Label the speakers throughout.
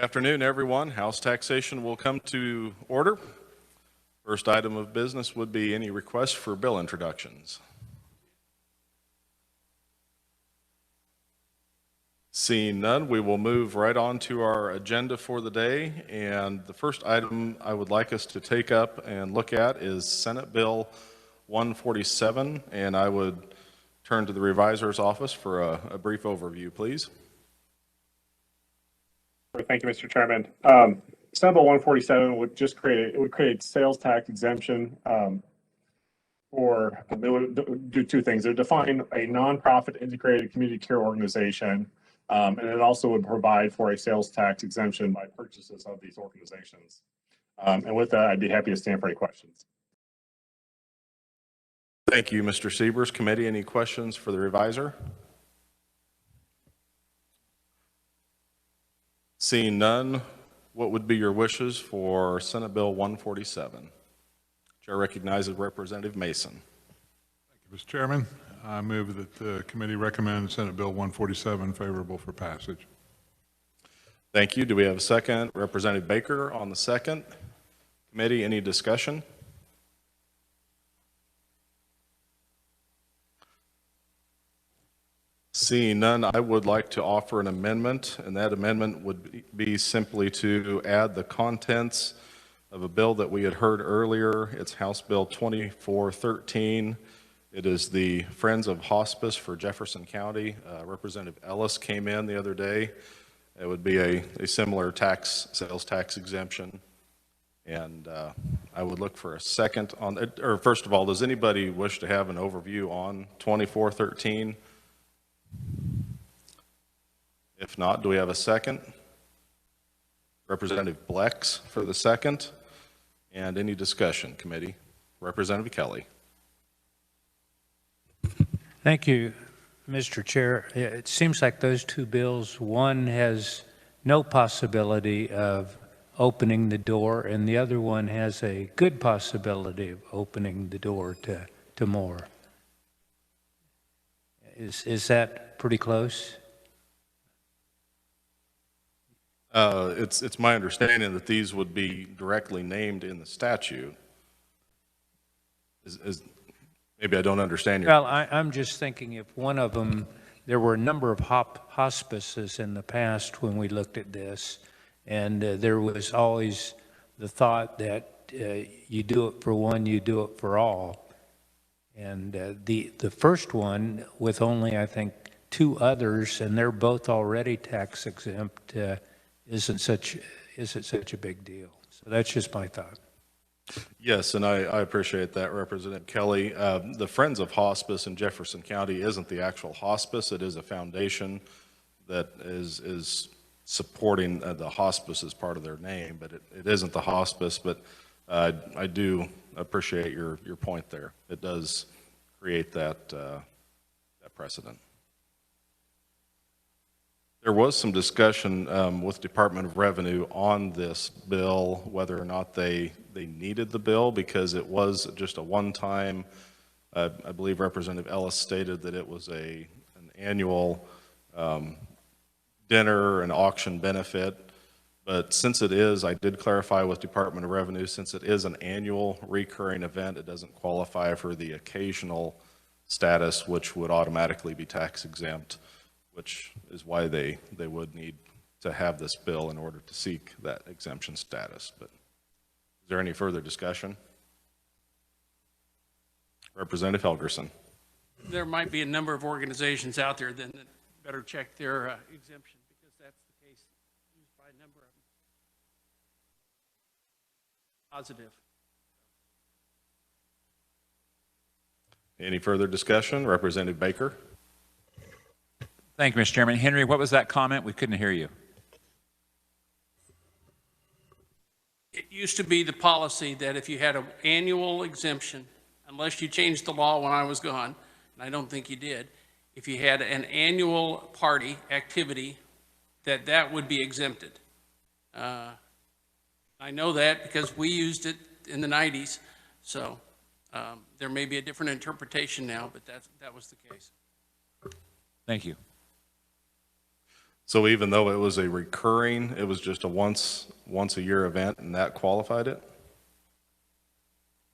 Speaker 1: Afternoon, everyone. House taxation will come to order. First item of business would be any requests for bill introductions. Seeing none, we will move right on to our agenda for the day. And the first item I would like us to take up and look at is Senate Bill 147. And I would turn to the revisor's office for a brief overview, please.
Speaker 2: Thank you, Mr. Chairman. Senate Bill 147 would just create sales tax exemption for, it would do two things. It would define a nonprofit integrated community care organization, and it also would provide for a sales tax exemption by purchases of these organizations. And with that, I'd be happy to stand for any questions.
Speaker 1: Thank you, Mr. Siebers. Committee, any questions for the revisor? Seeing none, what would be your wishes for Senate Bill 147? Chair recognizes Representative Mason.
Speaker 3: Thank you, Mr. Chairman. I move that the committee recommend Senate Bill 147 favorable for passage.
Speaker 1: Thank you. Do we have a second? Representative Baker on the second. Committee, any discussion? Seeing none, I would like to offer an amendment, and that amendment would be simply to add the contents of a bill that we had heard earlier. It's House Bill 2413. It is the Friends of Hospice for Jefferson County. Representative Ellis came in the other day. It would be a similar sales tax exemption. And I would look for a second on it. Or first of all, does anybody wish to have an overview on 2413? If not, do we have a second? Representative Blex for the second. And any discussion, committee? Representative Kelly.
Speaker 4: Thank you, Mr. Chair. It seems like those two bills, one has no possibility of opening the door, and the other one has a good possibility of opening the door to more. Is that pretty close?
Speaker 1: It's my understanding that these would be directly named in the statute. Maybe I don't understand your...
Speaker 4: Well, I'm just thinking if one of them, there were a number of hospices in the past when we looked at this, and there was always the thought that you do it for one, you do it for all. And the first one, with only, I think, two others, and they're both already tax exempt, isn't such a big deal. So that's just my thought.
Speaker 1: Yes, and I appreciate that, Representative Kelly. The Friends of Hospice in Jefferson County isn't the actual hospice. It is a foundation that is supporting the hospice as part of their name, but it isn't the hospice. But I do appreciate your point there. It does create that precedent. There was some discussion with Department of Revenue on this bill, whether or not they needed the bill, because it was just a one-time, I believe Representative Ellis stated that it was an annual dinner and auction benefit. But since it is, I did clarify with Department of Revenue, since it is an annual recurring event, it doesn't qualify for the occasional status, which would automatically be tax exempt, which is why they would need to have this bill in order to seek that exemption status. But is there any further discussion? Representative Helgerson.
Speaker 5: There might be a number of organizations out there that better check their exemption, because that's the case used by a number of them. Positive.
Speaker 1: Any further discussion? Representative Baker.
Speaker 6: Thank you, Mr. Chairman. Henry, what was that comment? We couldn't hear you.
Speaker 5: It used to be the policy that if you had an annual exemption, unless you changed the law when I was gone, and I don't think you did, if you had an annual party activity, that would be exempted. I know that because we used it in the 90s, so there may be a different interpretation now, but that was the case.
Speaker 6: Thank you.
Speaker 1: So even though it was a recurring, it was just a once a year event and that qualified it?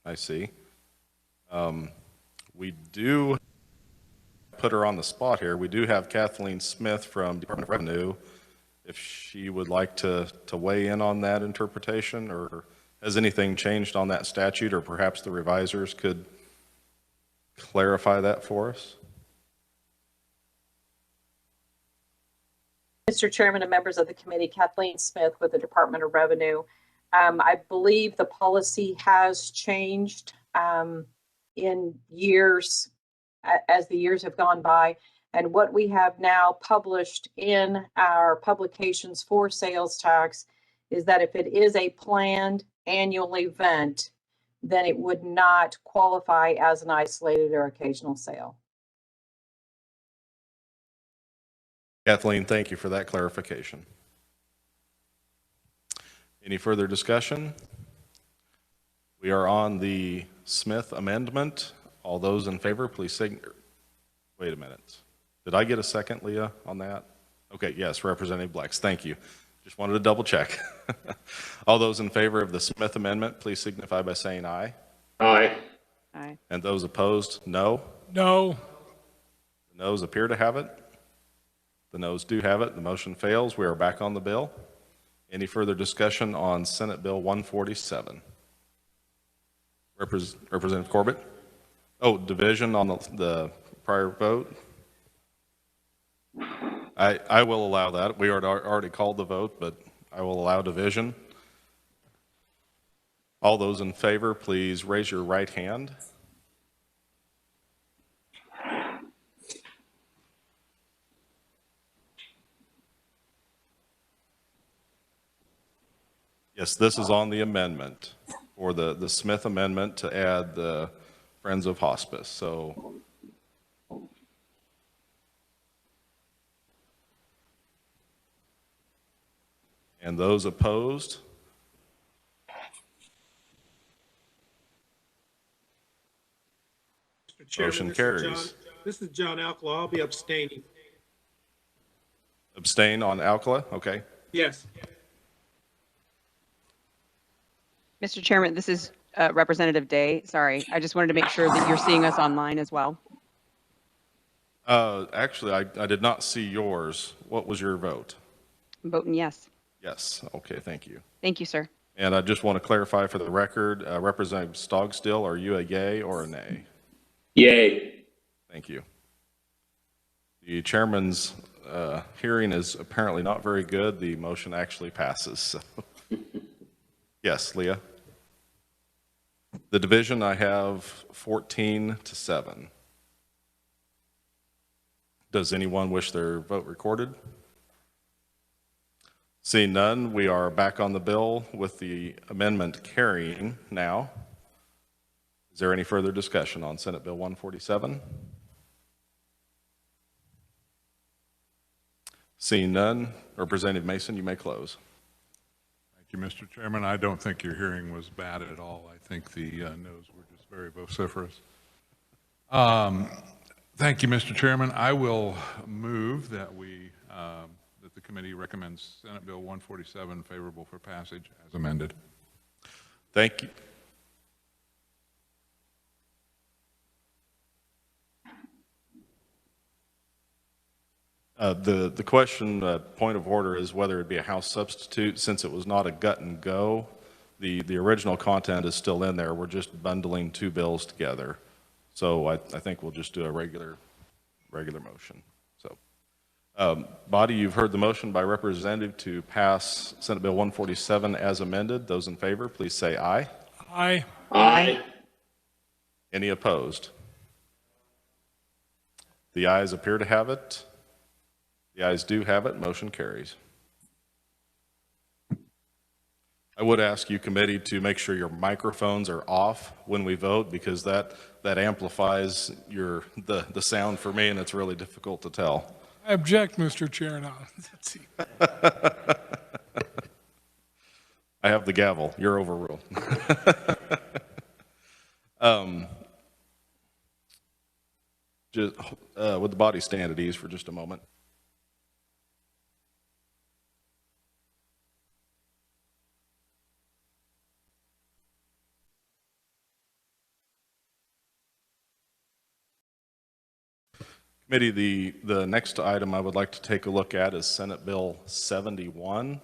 Speaker 1: I see. We do put her on the spot here. We do have Kathleen Smith from Department of Revenue. If she would like to weigh in on that interpretation, or has anything changed on that statute, or perhaps the revisers could clarify that for us?
Speaker 7: Mr. Chairman and members of the committee, Kathleen Smith with the Department of Revenue. I believe the policy has changed in years as the years have gone by. And what we have now published in our publications for sales tax is that if it is a planned annual event, then it would not qualify as an isolated or occasional sale.
Speaker 1: Kathleen, thank you for that clarification. Any further discussion? We are on the Smith amendment. All those in favor, please signal. Wait a minute. Did I get a second, Leah, on that? Okay, yes, Representative Blex, thank you. Just wanted to double check. All those in favor of the Smith amendment, please signify by saying aye.
Speaker 8: Aye.
Speaker 7: Aye.
Speaker 1: And those opposed, no.
Speaker 3: No.
Speaker 1: The noes appear to have it. The noes do have it. The motion fails. We are back on the bill. Any further discussion on Senate Bill 147? Representative Corbett? Oh, division on the prior vote? I will allow that. We already called the vote, but I will allow division. All those in favor, please raise your right hand. Yes, this is on the amendment, or the Smith amendment to add the Friends of Hospice. So and those opposed?
Speaker 9: Mr. Chairman,
Speaker 1: Motion carries.
Speaker 9: This is John Alcala. I'll be abstaining.
Speaker 1: Abstain on Alcala? Okay.
Speaker 9: Yes.
Speaker 10: Mr. Chairman, this is Representative Day. Sorry, I just wanted to make sure that you're seeing us online as well.
Speaker 1: Actually, I did not see yours. What was your vote?
Speaker 10: I'm voting yes.
Speaker 1: Yes. Okay, thank you.
Speaker 10: Thank you, sir.
Speaker 1: And I just want to clarify for the record, Representative Stogstill, are you a yay or a nay?
Speaker 8: Yay.
Speaker 1: Thank you. The chairman's hearing is apparently not very good. The motion actually passes. So. Yes, Leah. The division, I have 14-7. Does anyone wish their vote recorded? Seeing none, we are back on the bill with the amendment carrying now. Is there any further discussion on Senate Bill 147? Seeing none, Representative Mason, you may close.
Speaker 3: Thank you, Mr. Chairman. I don't think your hearing was bad at all. I think the noes were just very vociferous. Thank you, Mr. Chairman. I will move that that the committee recommends Senate Bill 147 favorable for passage as amended.
Speaker 1: Thank you. The question, point of order, is whether it be a House substitute. Since it was not a gut and go, the original content is still in there. We're just bundling two bills together. So I think we'll just do a regular motion. So, body, you've heard the motion by Representative to pass Senate Bill 147 as amended. Those in favor, please say aye.
Speaker 3: Aye.
Speaker 8: Aye.
Speaker 1: Any opposed? The ayes appear to have it. The ayes do have it. Motion carries. I would ask you, committee, to make sure your microphones are off when we vote, because that amplifies the sound for me, and it's really difficult to tell.
Speaker 11: I object, Mr. Chair. Now, let's see.
Speaker 1: I have the gavel. You're overruled. Just would the body stand at ease for just a moment? Committee, the next item I would like to take a look at is Senate Bill 71.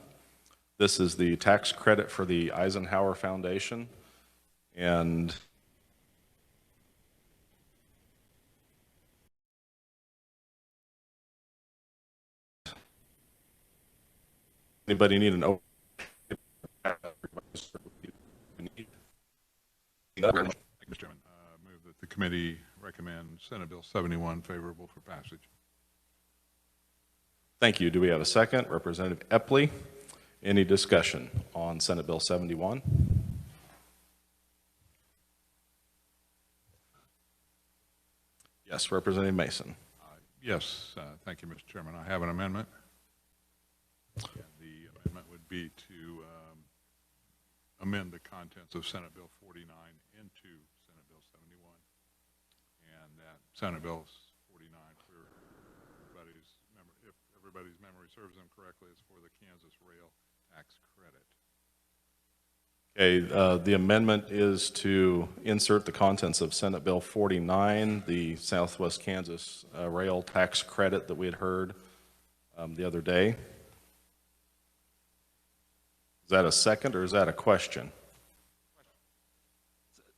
Speaker 1: This is the tax credit for the Eisenhower Foundation. And anybody need an open?
Speaker 3: Thank you, Mr. Chairman. Move that the committee recommend Senate Bill 71 favorable for passage.
Speaker 1: Thank you. Do we have a second? Representative Epley, any discussion on Senate Bill 71? Yes, Representative Mason.
Speaker 3: Yes, thank you, Mr. Chairman. I have an amendment. And the amendment would be to amend the contents of Senate Bill 49 into Senate Bill 71. And that Senate Bill 49, for everybody's memory, if everybody's memory serves them correctly, is for the Kansas rail tax credit.
Speaker 1: Okay, the amendment is to insert the contents of Senate Bill 49, the Southwest Kansas rail tax credit that we had heard the other day. Is that a second or is that a question?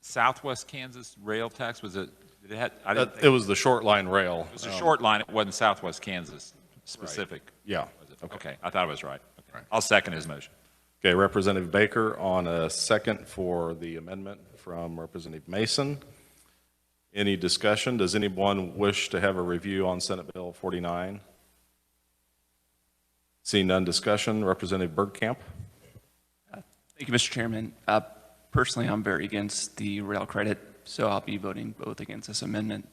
Speaker 6: Southwest Kansas rail tax, was it? Did it,
Speaker 1: It was the short line rail.
Speaker 6: It was a short line. It wasn't Southwest Kansas specific.
Speaker 1: Right. Yeah.
Speaker 6: Was it? Okay. I thought I was right. Okay. Right. I'll second his motion.
Speaker 1: Okay, Representative Baker on a second for the amendment from Representative Mason. Any discussion? Does anyone wish to have a review on Senate Bill 49? Seeing none, discussion. Representative Bergkamp.
Speaker 12: Thank you, Mr. Chairman. Personally, I'm very against the rail credit, so I'll be voting both against this amendment.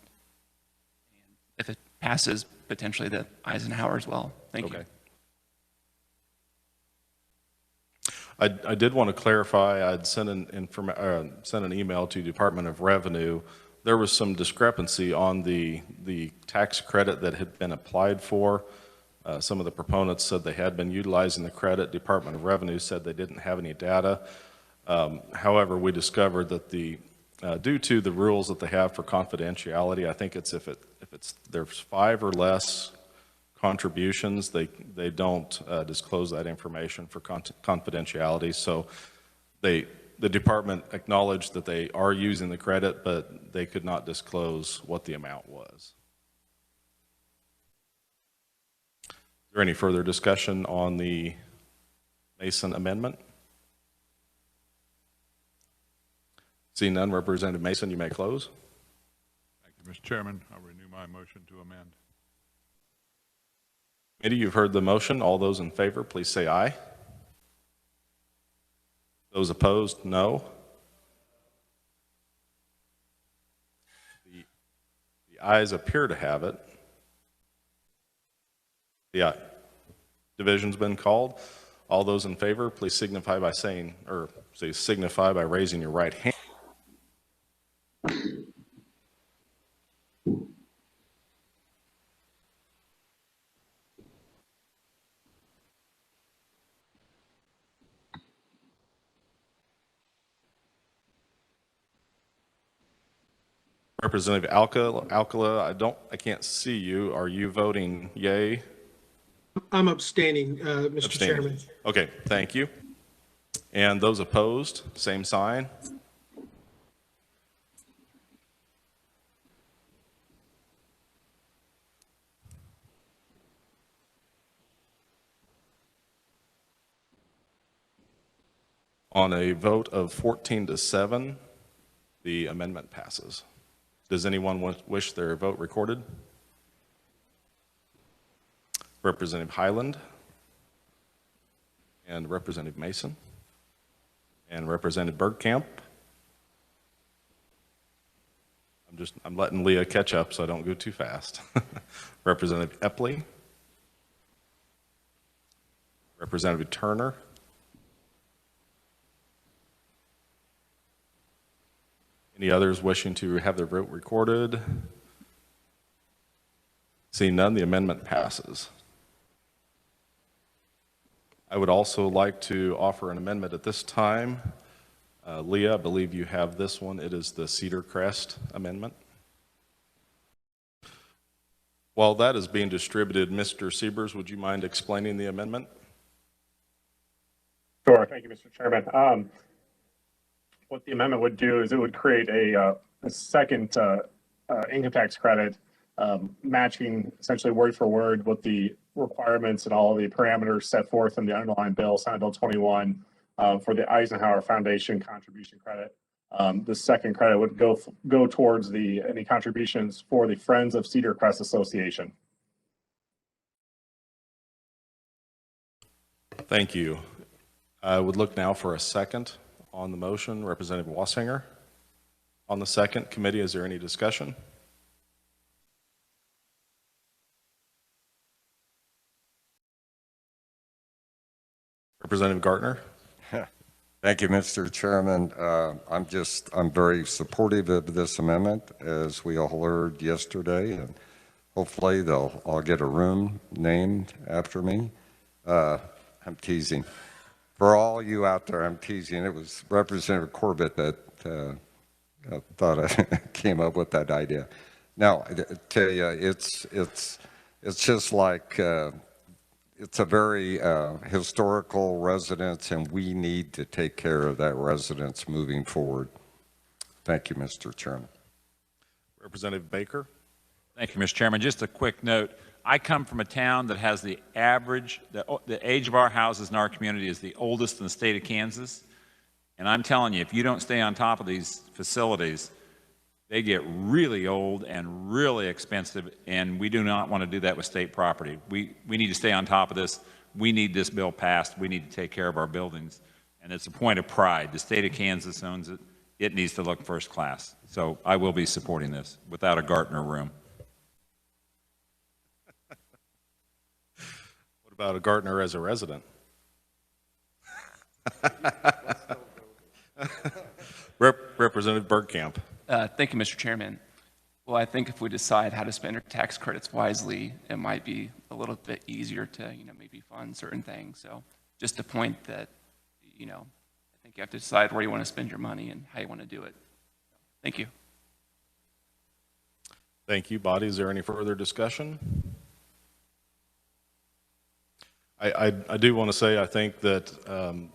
Speaker 12: And if it passes, potentially the Eisenhower as well. Thank you.
Speaker 1: I did want to clarify, I'd sent an email to Department of Revenue. There was some discrepancy on the tax credit that had been applied for. Some of the proponents said they had been utilizing the credit. Department of Revenue said they didn't have any data. However, we discovered that due to the rules that they have for confidentiality, I think it's if there's 5 or less contributions, they don't disclose that information for confidentiality. So the department acknowledged that they are using the credit, but they could not disclose what the amount was. Is there any further discussion on the Mason amendment? Seeing none, Representative Mason, you may close.
Speaker 3: Thank you, Mr. Chairman. I'll renew my motion to amend.
Speaker 1: Committee, you've heard the motion. All those in favor, please say aye. Those opposed, no. The ayes appear to have it. The division's been called. All those in favor, please signify by saying, or say signify by raising your right hand. Representative Alcala, I can't see you. Are you voting yay?
Speaker 9: I'm abstaining, Mr. Chairman.
Speaker 1: Okay, thank you. And those opposed, same sign. On a vote of 14-7, the amendment passes. Does anyone wish their vote recorded? Representative Highland and Representative Mason and Representative Bergkamp. I'm letting Leah catch up so I don't go too fast. Representative Epley, Representative Turner, any others wishing to have their vote recorded? Seeing none, the amendment passes. I would also like to offer an amendment at this time. Leah, I believe you have this one. It is the Cedar Crest amendment. While that is being distributed, Mr. Siebers, would you mind explaining the amendment?
Speaker 2: Sure. Thank you, Mr. Chairman. What the amendment would do is it would create a second income tax credit, matching essentially word for word with the requirements and all of the parameters set forth in the underlying bill, Senate Bill 21, for the Eisenhower Foundation contribution credit. The second credit would go towards any contributions for the Friends of Cedar Crest Association.
Speaker 1: Thank you. I would look now for a second on the motion. Representative Wassinger. On the second, committee, is there any discussion? Representative Gartner.
Speaker 13: Thank you, Mr. Chairman. I'm very supportive of this amendment, as we all heard yesterday, and hopefully I'll get a room named after me. I'm teasing. For all you out there, I'm teasing. It was Representative Corbett that thought I came up with that idea. Now, I tell you, it's just like it's a very historical residence, and we need to take care of that residence moving forward. Thank you, Mr. Chairman.
Speaker 1: Representative Baker.
Speaker 6: Thank you, Mr. Chairman. Just a quick note. I come from a town that has the average, the age of our houses in our community is the oldest in the state of Kansas. And I'm telling you, if you don't stay on top of these facilities, they get really old and really expensive, and we do not want to do that with state property. We need to stay on top of this. We need this bill passed. We need to take care of our buildings. And it's a point of pride. The state of Kansas owns it. It needs to look first class. So I will be supporting this without a Gartner room.
Speaker 1: What about a Gartner as a resident? Representative Bergkamp.
Speaker 12: Thank you, Mr. Chairman. Well, I think if we decide how to spend our tax credits wisely, it might be a little bit easier to, maybe fund certain things. So just a point that, I think you have to decide where you want to spend your money and how you want to do it. Thank you.
Speaker 1: Thank you. Body, is there any further discussion? I do want to say I think that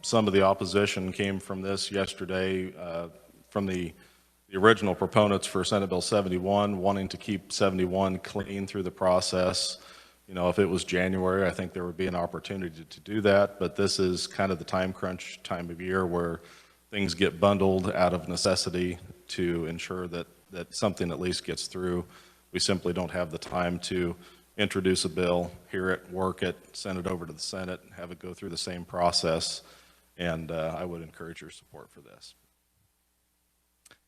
Speaker 1: some of the opposition came from this yesterday, from the original proponents for Senate Bill 71, wanting to keep 71 clean through the process. If it was January, I think there would be an opportunity to do that, but this is kind of the time crunch time of year where things get bundled out of necessity to ensure that something at least gets through. We simply don't have the time to introduce a bill, hear it, work it, send it over to the Senate, have it go through the same process, and I would encourage your support for this.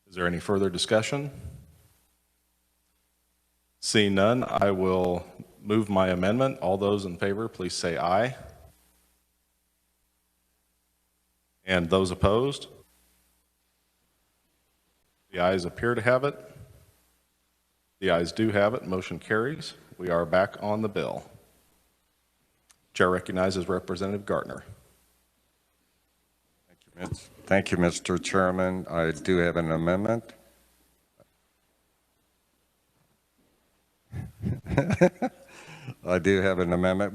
Speaker 1: Is there any further discussion? Seeing none, I will move my amendment. All those in favor, please say aye. And those opposed? The ayes appear to have it. The ayes do have it. Motion carries. We are back on the bill. Chair recognizes Representative Gartner.
Speaker 13: Thank you, Mr. Chairman. I do have an amendment. I do have an amendment.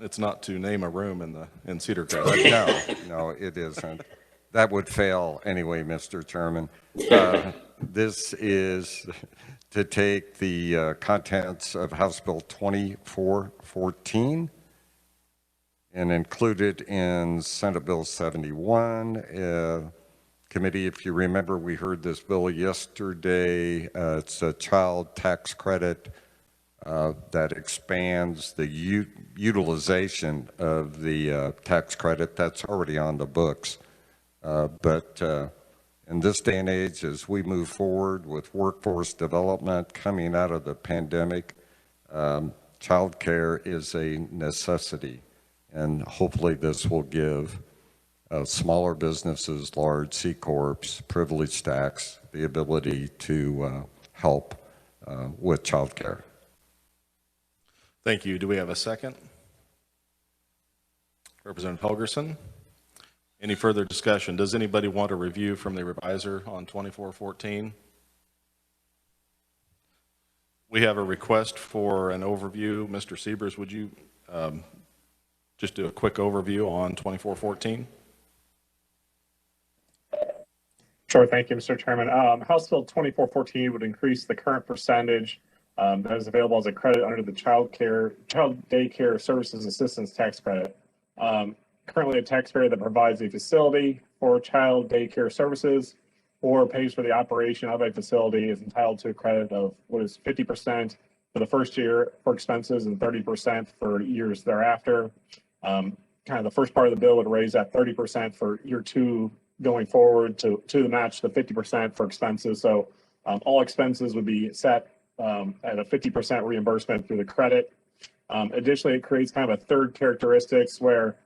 Speaker 1: It's not to name a room in Cedar Crest.
Speaker 13: No, it isn't. That would fail anyway, Mr. Chairman. This is to take the contents of House Bill 2414 and include it in Senate Bill 71. Committee, if you remember, we heard this bill yesterday. It's a child tax credit that expands the utilization of the tax credit that's already on the books. But in this day and age, as we move forward with workforce development coming out of the pandemic, child care is a necessity. And hopefully this will give smaller businesses, large C Corps, privileged tax, the ability to help with child care.
Speaker 1: Thank you. Do we have a second? Representative Helgerson. Any further discussion? Does anybody want a review from the reviser on 2414? We have a request for an overview. Mr. Siebers, would you just do a quick overview on 2414?
Speaker 2: Sure, thank you, Mr. Chairman. House Bill 2414 would increase the current percentage that is available as a credit under the Child Daycare Services Assistance Tax Credit. Currently, a taxpayer that provides a facility for child daycare services or pays for the operation of a facility is entitled to a credit of what is 50% for the first year for expenses and 30% for years thereafter. Kind of the first part of the bill would raise that 30% for year 2 going forward to match the 50% for expenses. So all expenses would be set at a 50% reimbursement through the credit. Additionally, it creates kind of a third characteristics where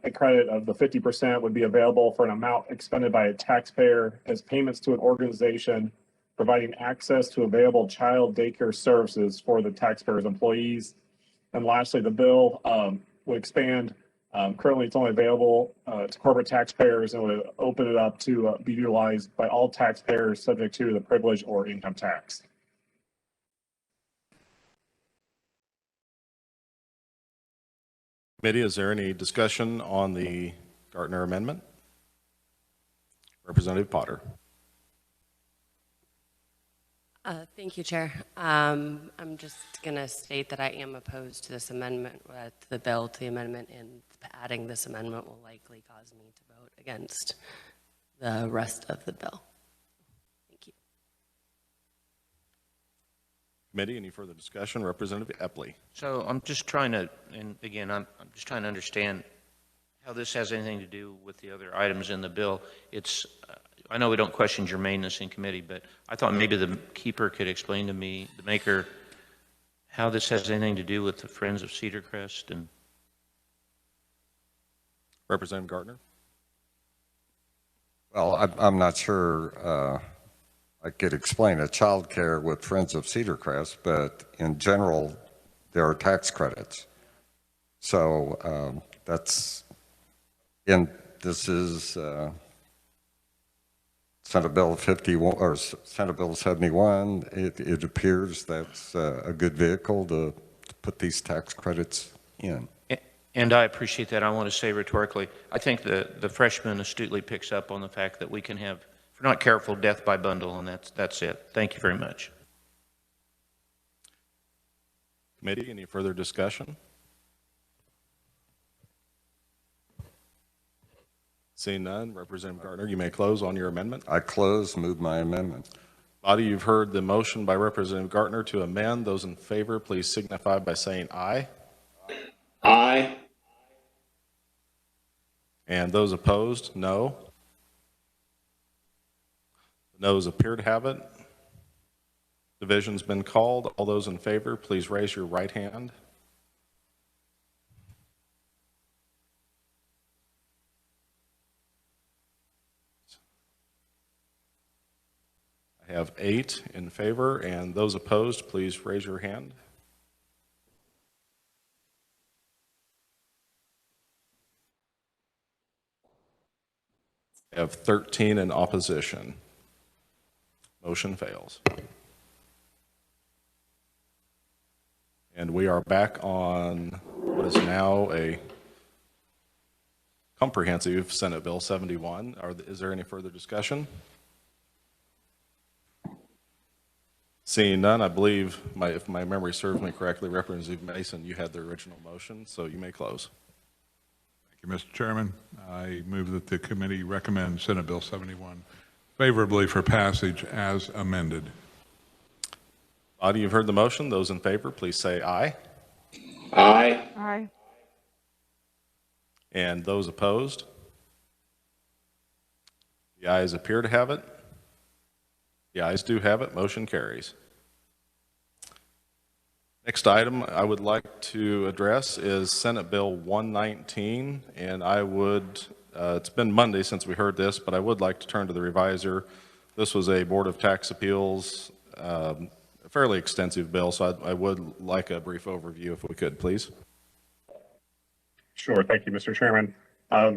Speaker 2: a credit of the 50% would be available for an amount expended by a taxpayer as payments to an organization providing access to available child daycare services for the taxpayer's employees. And lastly, the bill would expand. Currently, it's only available to corporate taxpayers and would open it up to be utilized by all taxpayers subject to the privilege or income tax.
Speaker 1: Committee, is there any discussion on the Gartner Amendment? Representative Potter.
Speaker 14: Thank you, Chair. I'm just going to state that I am opposed to this amendment, to the bill, to the amendment, and adding this amendment will likely cause me to vote against the rest of the bill. Thank you.
Speaker 1: Committee, any further discussion? Representative Epley.
Speaker 15: So I'm just trying to, and again, I'm just trying to understand how this has anything to do with the other items in the bill. It's, I know we don't question germaneness in committee, but I thought maybe the keeper could explain to me, the maker, how this has anything to do with the Friends of Cedar Crest. And
Speaker 1: Representative Gartner.
Speaker 13: Well, I'm not sure I could explain a child care with Friends of Cedar Crest, but in general, there are tax credits. So that's, and this is Senate Bill 51 or Senate Bill 71. It appears that's a good vehicle to put these tax credits in.
Speaker 15: And I appreciate that. I want to say rhetorically, I think the freshman astutely picks up on the fact that we can have, if we're not careful, death by bundle, and that's it. Thank you very much.
Speaker 1: Committee, any further discussion? Seeing none, Representative Gartner, you may close on your amendment.
Speaker 13: I close, move my amendment.
Speaker 1: Body, you've heard the motion by Representative Gartner to amend. Those in favor, please signify by saying aye.
Speaker 8: Aye.
Speaker 1: And those opposed, no. The noes appear to have it. Division's been called. All those in favor, please raise your right hand. I have 8 in favor, and those opposed, please raise your hand. I have 13 in opposition. Motion fails. And we are back on what is now a comprehensive Senate Bill 71. Is there any further discussion? Seeing none, I believe, if my memory serves me correctly, Representative Mason, you had the original motion, so you may close.
Speaker 3: Thank you, Mr. Chairman. I move that the committee recommend Senate Bill 71 favorably for passage as amended.
Speaker 1: Body, you've heard the motion. Those in favor, please say aye.
Speaker 8: Aye.
Speaker 10: Aye.
Speaker 1: And those opposed? The ayes appear to have it. The ayes do have it. Motion carries. Next item I would like to address is Senate Bill 119, and I would, it's been Monday since we heard this, but I would like to turn to the reviser. This was a Board of Tax Appeals, a fairly extensive bill, so I would like a brief overview if we could, please.
Speaker 2: Sure, thank you, Mr. Chairman.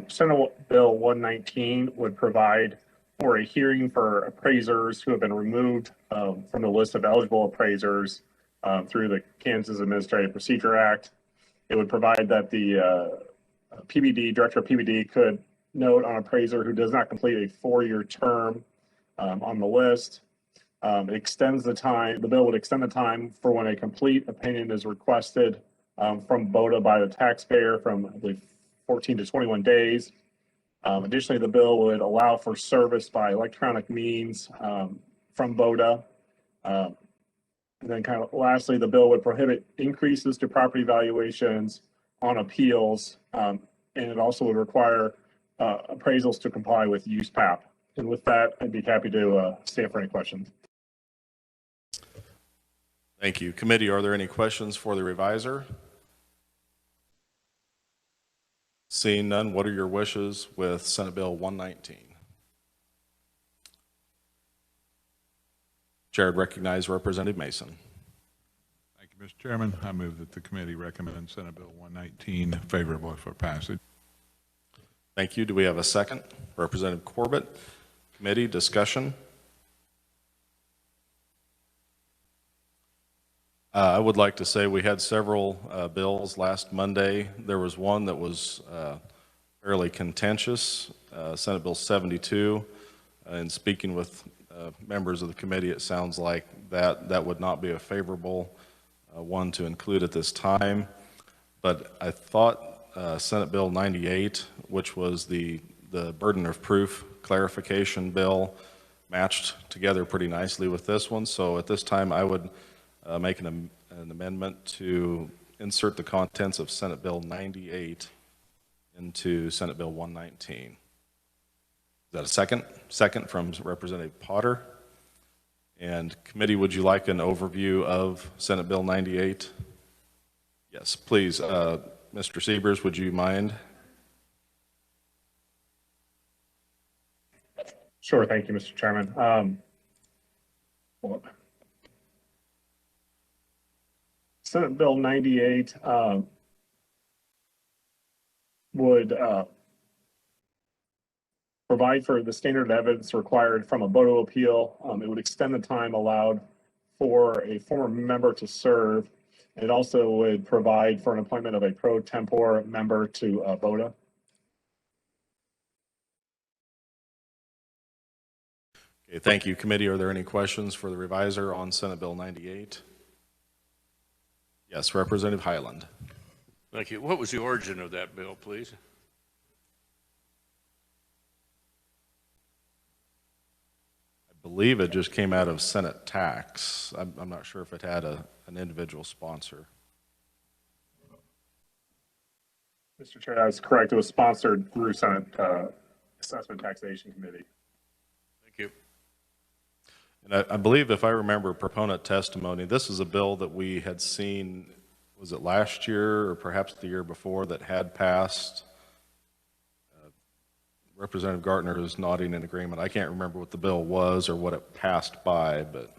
Speaker 2: Senate Bill 119 would provide for a hearing for appraisers who have been removed from the list of eligible appraisers through the Kansas Administrative Procedure Act. It would provide that the PBD, Director of PBD, could note on appraiser who does not complete a 4-year term on the list. It extends the time, the bill would extend the time for when a complete opinion is requested from BOTA by the taxpayer from, I believe, 14 to 21 days. Additionally, the bill would allow for service by electronic means from BOTA. And then kind of lastly, the bill would prohibit increases to property valuations on appeals. And it also would require appraisals to comply with USPAP. And with that, I'd be happy to stay up for any questions.
Speaker 1: Thank you. Committee, are there any questions for the reviser? Seeing none, what are your wishes with Senate Bill 119? Chair would recognize Representative Mason.
Speaker 3: Thank you, Mr. Chairman. I move that the committee recommend Senate Bill 119 favorably for passage.
Speaker 1: Thank you. Do we have a second? Representative Corbett. Committee discussion. I would like to say we had several bills last Monday. There was one that was fairly contentious, Senate Bill 72. And speaking with members of the committee, it sounds like that would not be a favorable one to include at this time. But I thought Senate Bill 98, which was the burden of proof clarification bill, matched together pretty nicely with this one. So at this time, I would make an amendment to insert the contents of Senate Bill 98 into Senate Bill 119. Is that a second? Second from Representative Potter. And committee, would you like an overview of Senate Bill 98? Yes, please. Mr. Siebers, would you mind?
Speaker 2: Sure. Thank you, Mr. Chairman. Senate Bill 98 would provide for the standard of evidence required from a BOTA appeal. It would extend the time allowed for a former member to serve. It also would provide for an appointment of a pro tempore member to BOTA.
Speaker 1: Okay, thank you. Committee, are there any questions for the reviser on Senate Bill 98? Yes, Representative Highland.
Speaker 16: Thank you. What was the origin of that bill, please?
Speaker 1: I believe it just came out of Senate tax. I'm not sure if it had an individual sponsor.
Speaker 2: Mr. Chair, that's correct. It was sponsored through Senate Assessment Taxation Committee.
Speaker 16: Thank you.
Speaker 1: And I believe, if I remember proponent testimony, this is a bill that we had seen, was it last year or perhaps the year before, that had passed. Representative Gartner is nodding in agreement. I can't remember what the bill was or what it passed by, but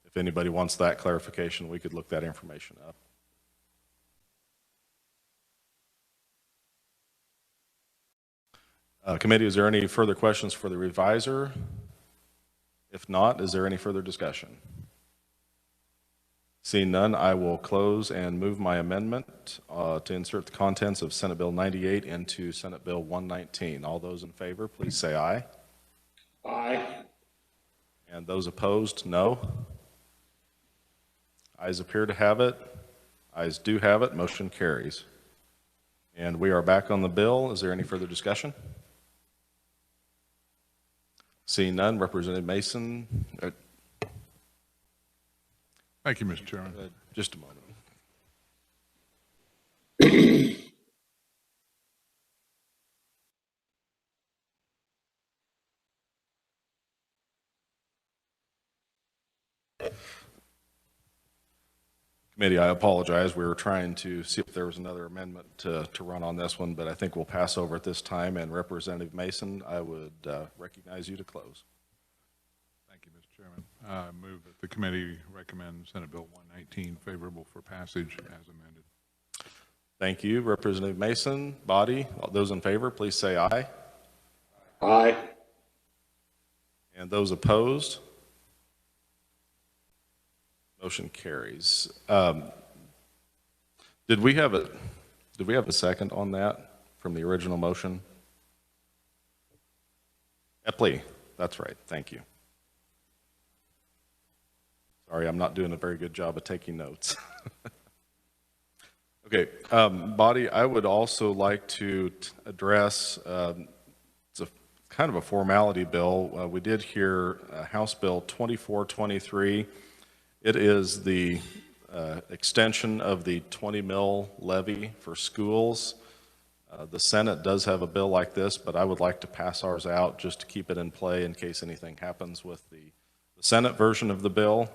Speaker 1: if anybody wants that clarification, we could look that information up. Committee, is there any further questions for the reviser? If not, is there any further discussion? Seeing none, I will close and move my amendment to insert the contents of Senate Bill 98 into Senate Bill 119. All those in favor, please say aye.
Speaker 8: Aye.
Speaker 1: And those opposed, no. Ayes appear to have it. Ayes do have it. Motion carries. And we are back on the bill. Is there any further discussion? Seeing none, Representative Mason.
Speaker 3: Thank you, Mr. Chairman.
Speaker 1: Just a moment. Committee, I apologize. We were trying to see if there was another amendment to run on this one, but I think we'll pass over at this time. And Representative Mason, I would recognize you to close.
Speaker 3: Thank you, Mr. Chairman. I move that the committee recommend Senate Bill 119 favorable for passage as amended.
Speaker 1: Thank you, Representative Mason. Body, all those in favor, please say aye.
Speaker 8: Aye.
Speaker 1: And those opposed? Motion carries. Did we have a second on that from the original motion? Epley, that's right. Thank you. Sorry, I'm not doing a very good job of taking notes. Okay, Body, I would also like to address, it's a kind of a formality bill. We did hear House Bill 2423. It is the extension of the 20 mil levy for schools. The Senate does have a bill like this, but I would like to pass ours out just to keep it in play in case anything happens with the Senate version of the bill.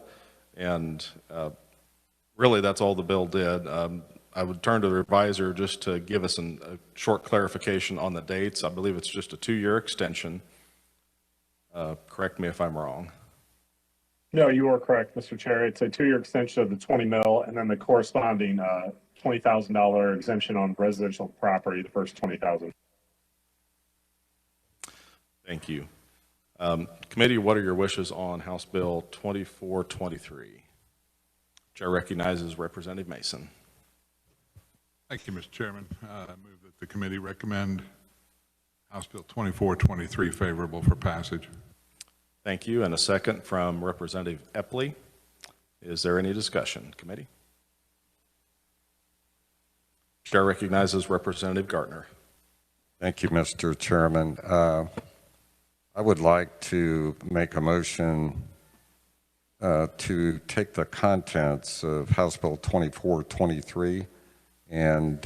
Speaker 1: And really, that's all the bill did. I would turn to the reviser just to give us a short clarification on the dates. I believe it's just a 2-year extension. Correct me if I'm wrong.
Speaker 2: No, you are correct, Mr. Chair. It's a 2-year extension of the 20 mil and then the corresponding $20,000 exemption on residential property, the first $20,000.
Speaker 1: Thank you. Committee, what are your wishes on House Bill 2423? Chair recognizes Representative Mason.
Speaker 3: Thank you, Mr. Chairman. I move that the committee recommend House Bill 2423 favorable for passage.
Speaker 1: Thank you. And a second from Representative Epley. Is there any discussion, committee? Chair recognizes Representative Gartner.
Speaker 13: Thank you, Mr. Chairman. I would like to make a motion to take the contents of House Bill 2423 and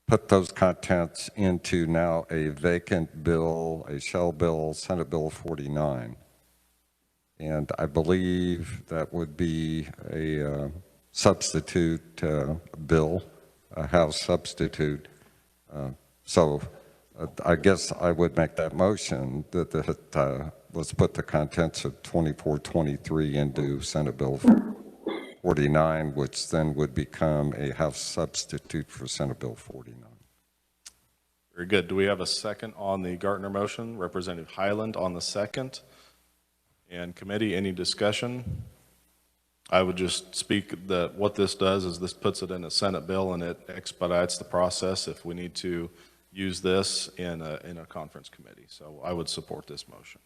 Speaker 13: put those contents into now a vacant bill, a shell bill, Senate Bill 49. And I believe that would be a substitute bill, a House substitute. So I guess I would make that motion that let's put the contents of 2423 into Senate Bill 49, which then would become a House substitute for Senate Bill 49.
Speaker 1: Very good. Do we have a second on the Gartner motion? Representative Highland on the second. And committee, any discussion? I would just speak that what this does is this puts it in a Senate bill and it expedites the process if we need to use this in a conference committee. So I would support this motion.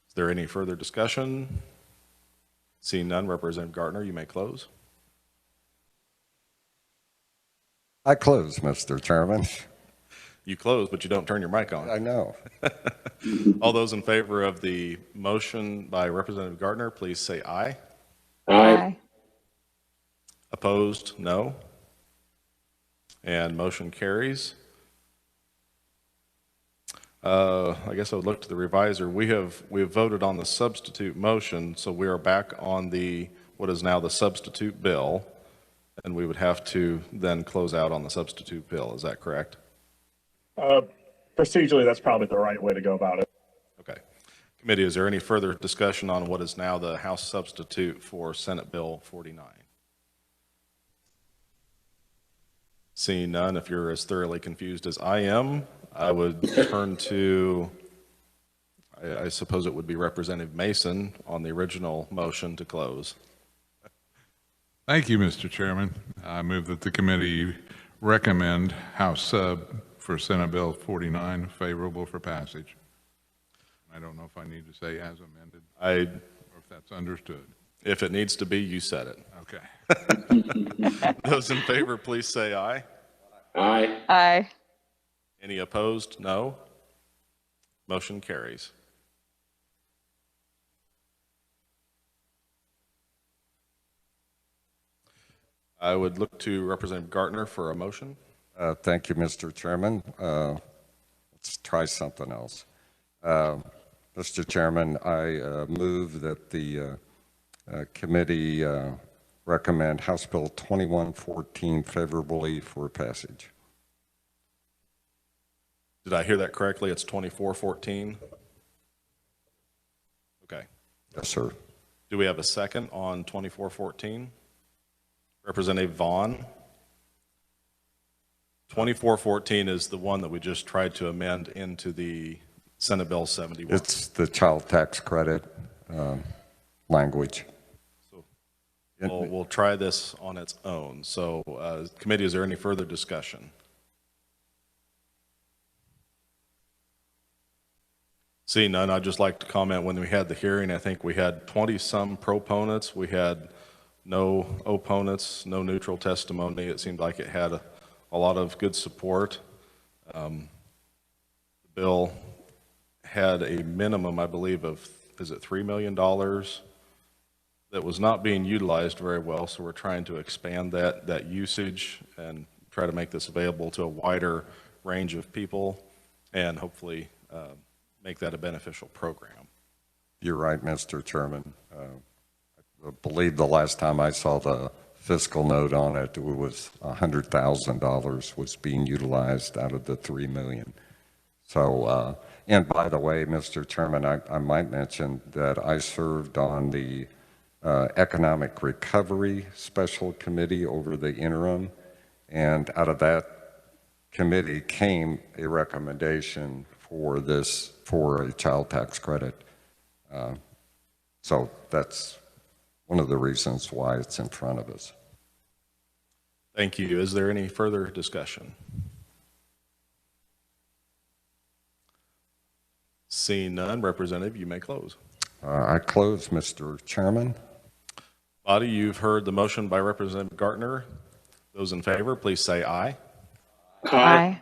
Speaker 1: Is there any further discussion? Seeing none, Representative Gartner, you may close.
Speaker 13: I close, Mr. Chairman.
Speaker 1: You close, but you don't turn your mic on.
Speaker 13: I know.
Speaker 1: All those in favor of the motion by Representative Gartner, please say aye.
Speaker 8: Aye.
Speaker 1: Opposed, no. And motion carries. I guess I would look to the reviser. We have voted on the substitute motion, so we are back on what is now the substitute bill, and we would have to then close out on the substitute bill. Is that correct?
Speaker 2: Procedurally, that's probably the right way to go about it.
Speaker 1: Okay. Committee, is there any further discussion on what is now the House substitute for Senate Bill 49? Seeing none, if you're as thoroughly confused as I am, I would turn to, I suppose it would be Representative Mason on the original motion to close.
Speaker 3: Thank you, Mr. Chairman. I move that the committee recommend House sub for Senate Bill 49 favorable for passage. I don't know if I need to say as amended or if that's understood.
Speaker 1: If it needs to be, you said it.
Speaker 3: Okay.
Speaker 1: Those in favor, please say aye.
Speaker 8: Aye.
Speaker 10: Aye.
Speaker 1: Any opposed? No. Motion carries. I would look to Representative Gartner for a motion.
Speaker 13: Thank you, Mr. Chairman. Let's try something else. Mr. Chairman, I move that the committee recommend House Bill 2114 favorably for passage.
Speaker 1: Did I hear that correctly? It's 2414? Okay.
Speaker 13: Yes, sir.
Speaker 1: Do we have a second on 2414? Representative Vaughn? 2414 is the one that we just tried to amend into the Senate Bill 71.
Speaker 13: It's the child tax credit. language.
Speaker 1: We'll try this on its own. So, committee, is there any further discussion? Seeing none, I'd just like to comment, when we had the hearing, I think we had 20-some proponents. We had no opponents, no neutral testimony. It seemed like it had a lot of good support. The bill had a minimum, I believe, of, is it $3 million that was not being utilized very well, so we're trying to expand that usage and try to make this available to a wider range of people and hopefully make that a beneficial program.
Speaker 13: You're right, Mr. Chairman. I believe the last time I saw the fiscal note on it, it was $100,000 was being utilized out of the $3 million. So, and by the way, Mr. Chairman, I might mention that I served on the Economic Recovery Special Committee over the interim, and out of that committee came a recommendation for this, for a child tax credit. So that's one of the reasons why it's in front of us.
Speaker 1: Thank you. Is there any further discussion? Seeing none, Representative, you may close.
Speaker 13: I close, Mr. Chairman.
Speaker 1: Body, you've heard the motion by Representative Gartner. Those in favor, please say aye.
Speaker 8: Aye.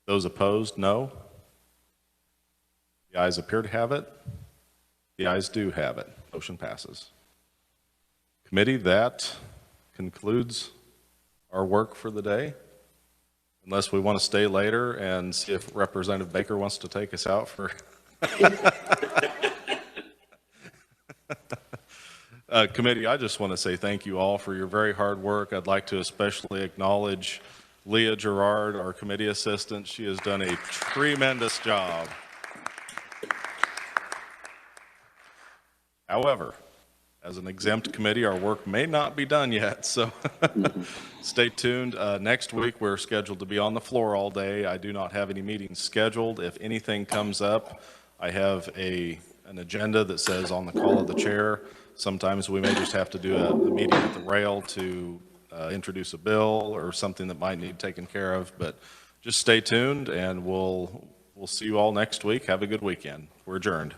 Speaker 1: Those opposed, no. The ayes appear to have it. The ayes do have it. Motion passes. Committee, that concludes our work for the day. Unless we want to stay later and see if Representative Baker wants to take us out for... Committee, I just want to say thank you all for your very hard work. I'd like to especially acknowledge Leah Gerard, our committee assistant. She has done a tremendous job. However, as an exempt committee, our work may not be done yet, so stay tuned. Next week, we're scheduled to be on the floor all day. I do not have any meetings scheduled. If anything comes up, I have an agenda that says on the call of the chair. Sometimes we may just have to do a meeting at the rail to introduce a bill or something that might need taken care of, but just stay tuned and we'll see you all next week. Have a good weekend. We're adjourned.